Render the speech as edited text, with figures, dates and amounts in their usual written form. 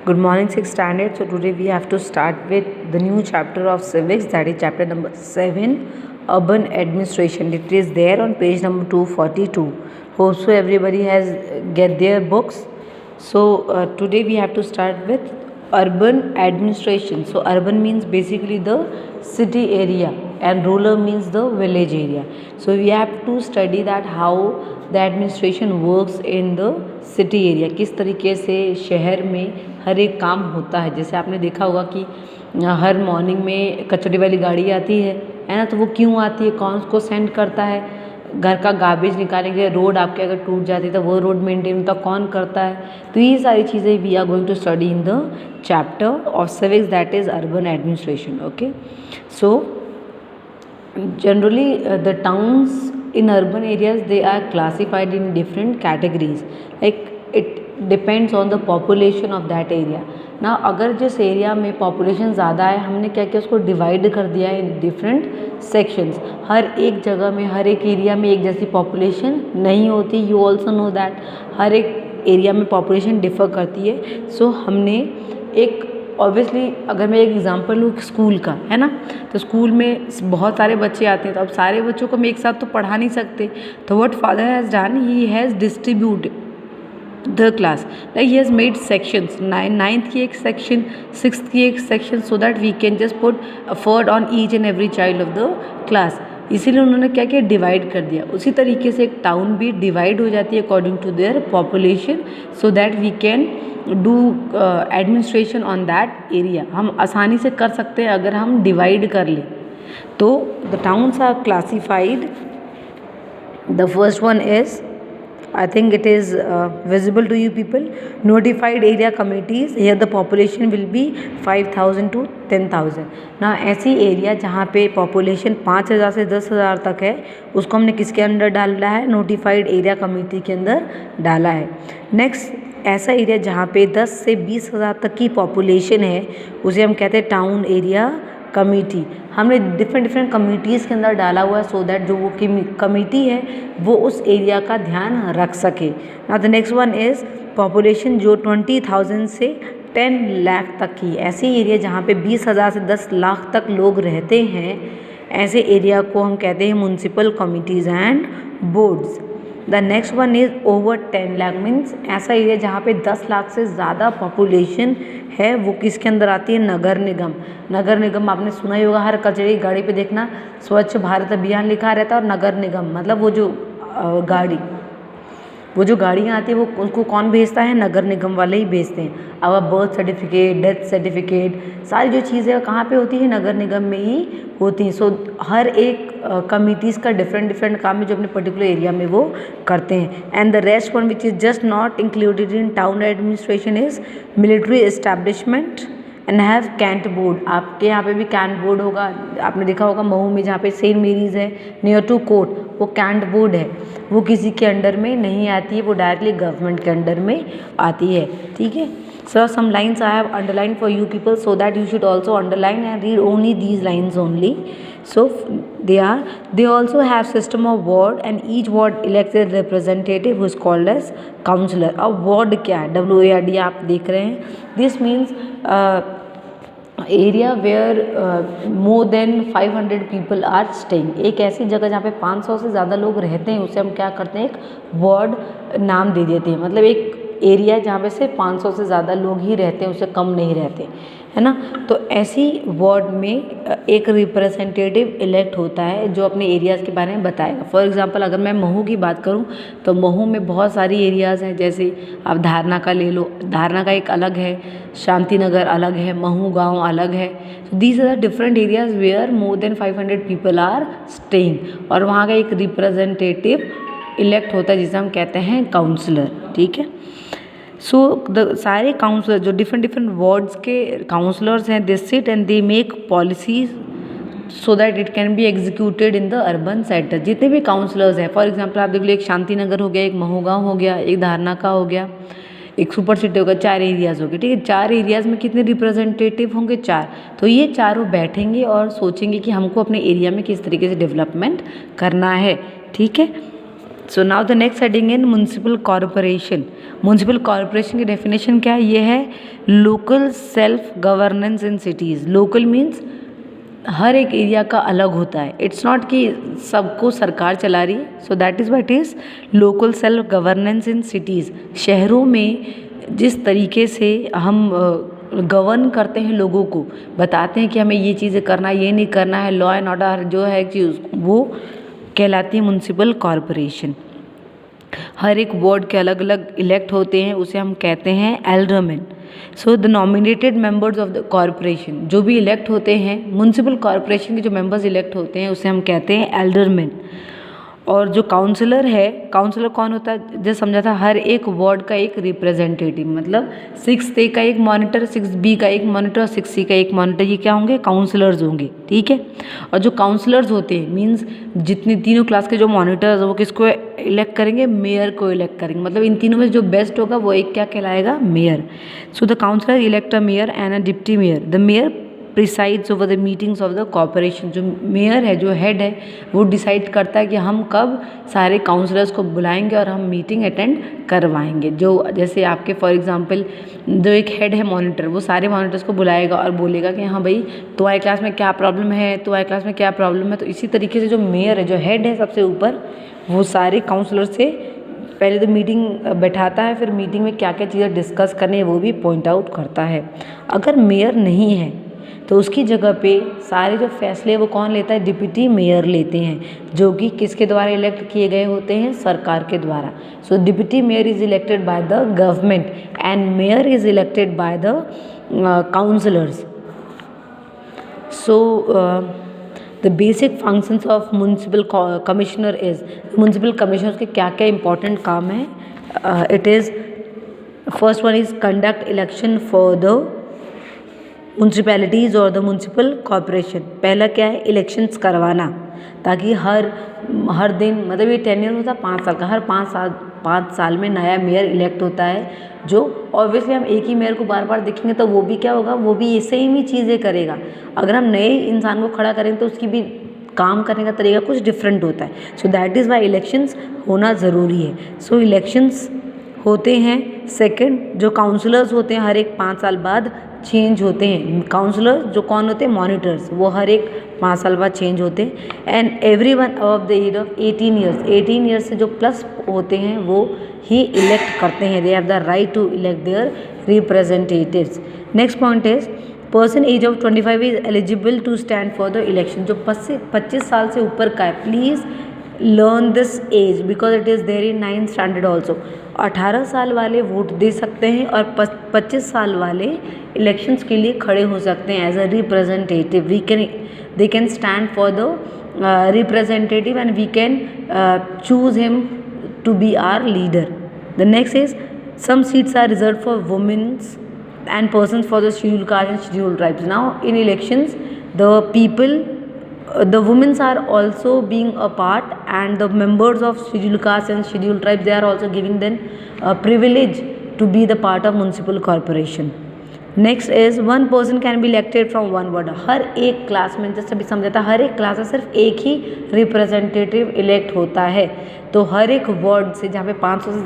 Good morning, 6th standard. So today we have to start with the new chapter of civics, that is chapter number 7, urban administration. It is there on page number 242. Hope so everybody has get their books. So today we have to start with urban administration. So urban means basically the city area and rural means the village area. So we have to study that how the administration works in the city area. किस तरीके से शहर में हर एक काम होता है. जैसे आपने देखा होगा कि हर मॉर्निंग में कचरे वाली गाड़ी आती है ना. तो वो क्यों आती है, कौन उसको सेंड करता है, घर का गार्बेज निकालने के लिए रोड आपके अगर टूट जाती है तो वो रोड मेंटेन होता कौन करता है. तो ये सारी चीज़ें we are going to study in the chapter of civics, that is urban administration. Okay, so generally the towns in urban areas, they are classified in different categories, like it depends on the population of that area. ना अगर जिस area में population ज़्यादा है, हमने क्या किया, उसको डिवाइड कर दिया है इन डिफरेंट सेक्शंस. हर एक जगह में, हर एक एरिया में एक जैसी पॉपुलेशन नहीं होती. यू ऑल्सो नो दैट हर एक एरिया में पॉपुलेशन डिफर करती है. सो हमने एक ऑब्वियसली अगर मैं एक एग्जांपल लूँ स्कूल का, है ना, तो स्कूल में बहुत सारे बच्चे आते हैं. तो अब सारे बच्चों को हम एक साथ तो पढ़ा नहीं सकते. तो what father has done, he has distributed the class, like he has made sections. Ninth की एक सेक्शन, सिक्स्थ की एक section, so that we can just put afford on each and every child of the class. इसीलिए उन्होंने क्या किया, divide कर दिया. उसी तरीके से एक टाउन भी डिवाइड हो जाती है according to their population, so that we can do administration on that area. हम आसानी से कर सकते हैं अगर हम डिवाइड कर लें. तो the towns are classified. The first one is, I think it is visible to you people, notified area committees. Here the population will be 5,000 to 10,000. ना ऐसी एरिया जहाँ पे पॉपुलेशन 5,000 से 10,000 तक है, उसको हमने किसके अंदर डाला है, नोटिफाइड एरिया कमेटी के अंदर डाला है. नेक्स्ट, ऐसा एरिया जहाँ पे 10 से 20,000 तक की पॉपुलेशन है, उसे हम कहते हैं टाउन एरिया कमेटी. हमने डिफरेंट कम्युनिटीज़ के अंदर डाला हुआ है, सो दैट जो वो कमेटी है वो उस एरिया का ध्यान रख सके. Now the next one is population जो 20,000 से 10 लाख तक की. ऐसे एरिया जहाँ पे 20,000 से 10 लाख तक लोग रहते हैं, ऐसे एरिया को हम कहते हैं municipal committees and boards. The next one is over 10 lakh, means ऐसा एरिया जहाँ पे 10 लाख से ज़्यादा पॉपुलेशन है, वो किसके अंदर आती है, नगर निगम. नगर निगम आपने सुना ही होगा, हर कचरे की गाड़ी पे देखना स्वच्छ भारत अभियान लिखा रहता है, और नगर निगम मतलब वो जो गाड़ियाँ आती है वो उसको कौन भेजता है, नगर निगम वाले ही भेजते हैं. अब बर्थ सर्टिफिकेट, डेथ सर्टिफिकेट, सारी जो चीज़ें कहाँ पे होती है, नगर निगम में ही होती हैं. सो हर एक कमिटीज़ का डिफरेंट काम है जो अपने पर्टिकुलर एरिया में वो करते हैं. And the rest one which is just not included in town administration is military establishment and have cantt board. आपके यहाँ पे भी कैंट बोर्ड होगा. आपने देखा होगा महू में जहाँ पे सेंट मेरीज है नियर टू कोर्ट, वो कैंट बोर्ड है. वो किसी के अंडर में नहीं आती है, वो डायरेक्टली गवर्नमेंट के अंडर में आती है. ठीक है. So some lines I have underline for you people, so that you should also underline and read only these lines only. So they also have system of ward, and each ward elects a representative who is called as councillor. अब ward क्या है, WARD आप देख रहे हैं. This means area where more than 500 people are staying. एक ऐसी जगह जहाँ पे 500 से ज़्यादा लोग रहते हैं, उसे हम क्या करते हैं, एक वार्ड नाम दे देते हैं. मतलब एक एरिया जहाँ पे से 500 से ज़्यादा लोग ही रहते हैं, उससे कम नहीं रहते, है ना. तो ऐसी वार्ड में एक रिप्रेजेंटेटिव इलेक्ट होता है जो अपने एरियाज़ के बारे में बताएगा. फॉर एग्जांपल अगर मैं महू की बात करूं तो महू में बहुत सारी एरियाज़ हैं. जैसे आप धारना का ले लो, धारना का एक अलग है, शांति नगर अलग है, महू गांव अलग है. तो these are different areas where more than 500 people are staying, और वहाँ का एक रिप्रेजेंटेटिव इलेक्ट होता है जिसे हम कहते हैं काउंसलर. ठीक है. सो द सारे काउंसलर जो डिफरेंट वार्ड्स के काउंसलर्स हैं, they sit and they make policies so that it can be executed in the urban centre. जितने भी काउंसलर्स हैं, फॉर एग्जांपल आप देख लो, एक शांति नगर हो गया, एक महू गाँव हो गया, एक धारना का हो गया, एक सुपर सिटी होगा, 4 एरियाज़ हो गए. ठीक है. 4 एरियाज़ में कितने रिप्रेजेंटेटिव होंगे, 4. तो ये चारों बैठेंगे और सोचेंगे कि हमको अपने एरिया में किस तरीके से डेवलपमेंट करना है. ठीक है. So now the next heading in municipal corporation. Municipal corporation की डेफिनेशन क्या है? ये है local self governance in cities. Local means हर एक एरिया का अलग होता है, इट्स नॉट कि सबको सरकार चला रही है। So that is what is local self governance in cities. शहरों में जिस तरीके से हम गवर्न करते हैं, लोगों को बताते हैं कि हमें ये चीज़ें करना है, ये नहीं करना है, लॉ एंड ऑर्डर जो है चीज़, वो कहलाती है म्युनिसिपल कॉरपोरेशन। हर एक वार्ड के अलग अलग इलेक्ट होते हैं, उसे हम कहते हैं alderman. So the nominated members of the corporation, जो भी इलेक्ट होते हैं म्युनिसिपल कॉरपोरेशन के जो मेंबर्स इलेक्ट होते हैं उसे हम कहते हैं एल्डरमैन। और जो काउंसलर है, काउंसलर कौन होता है? जैसे समझा था, हर एक वार्ड का एक रिप्रेजेंटेटिव, मतलब 6A का एक मॉनिटर, 6B का एक मॉनिटर और 6C का एक मॉनिटर, ये क्या होंगे? काउंसलर्स होंगे, ठीक है। और जो काउंसलर्स होते हैं मीन्स जितनी तीनों क्लास के जो मॉनिटर्स वो किसको इलेक्ट करेंगे? मेयर को इलेक्ट करेंगे। मतलब इन तीनों में जो बेस्ट होगा वो एक क्या कहलाएगा? Mayor. So the councillor elect a mayor and a deputy mayor. The mayor presides over the meetings of the corporation. जो मेयर है, जो हेड है, वो डिसाइड करता है कि हम कब सारे काउंसलर्स को बुलाएंगे और हम मीटिंग अटेंड करवाएंगे। जो जैसे आपके फॉर एग्जांपल जो एक हेड है मॉनिटर, वो सारे मॉनिटर्स को बुलाएगा और बोलेगा कि हाँ भाई तुम्हारी क्लास में क्या प्रॉब्लम है, तुम्हारी क्लास में क्या प्रॉब्लम है। तो इसी तरीके से जो मेयर है, जो हेड है सबसे ऊपर, वो सारे काउंसलर से पहले तो मीटिंग बैठाता है, फिर मीटिंग में क्या क्या चीज़ें डिस्कस करनी है वो भी पॉइंट आउट करता है। अगर मेयर नहीं है तो उसकी जगह पे सारे जो फैसले वो कौन लेता है? डिप्टी मेयर लेते हैं, जो कि किसके द्वारा इलेक्ट किए गए होते हैं? सरकार के द्वारा। So deputy mayor is elected by the government and mayor is elected by the councillors. So the basic functions of municipal commissioner is, municipal commissioner के क्या क्या इंपॉर्टेंट काम है? It is first one is conduct election for the municipalities और the municipal corporation. पहला क्या है? Elections करवाना, ताकि हर दिन, मतलब ये टेन्योर होता है 5 साल का, हर 5 साल में नया मेयर इलेक्ट होता है। जो ऑब्वियसली हम एक ही मेयर को बार बार देखेंगे तो वो भी क्या होगा? वो भी ये सेम ही चीज़ें करेगा। अगर हम नए इंसान को खड़ा करेंगे तो उसकी भी काम करने का तरीका कुछ डिफरेंट होता है। So that is why elections होना ज़रूरी है। सो इलेक्शंस होते हैं। सेकंड, जो काउंसलर्स होते हैं हर एक 5 साल बाद चेंज होते हैं। काउंसलर जो कौन होते हैं? मॉनिटर्स, वो हर एक 5 साल बाद चेंज होते हैं। And every one of the age of 18 years, 18 years से जो प्लस होते हैं वो ही इलेक्ट करते हैं। They have the right to elect their representatives. Next point is person age of 25 is eligible to stand for the election. जो 25 साल से ऊपर का है, please learn this age because it is there in 9th standard also. 18 साल वाले vote दे सकते हैं और 25 साल वाले इलेक्शंस के लिए खड़े हो सकते हैं as a representative. They can stand for the representative and we can choose him to be our leader. The next is some seats are reserve for womens and persons for the scheduled caste and scheduled tribes. Now in elections the people, the women are also being a part, and the members of scheduled caste and scheduled tribes, they are also giving them a privilege to be the part of municipal corporation. Next is one person can be elected from one ward. हर एक class में, जैसे अभी समझा था, हर एक class में सिर्फ एक ही रिप्रेजेंटेटिव इलेक्ट होता है। तो हर एक वार्ड से, जहाँ पे 500 से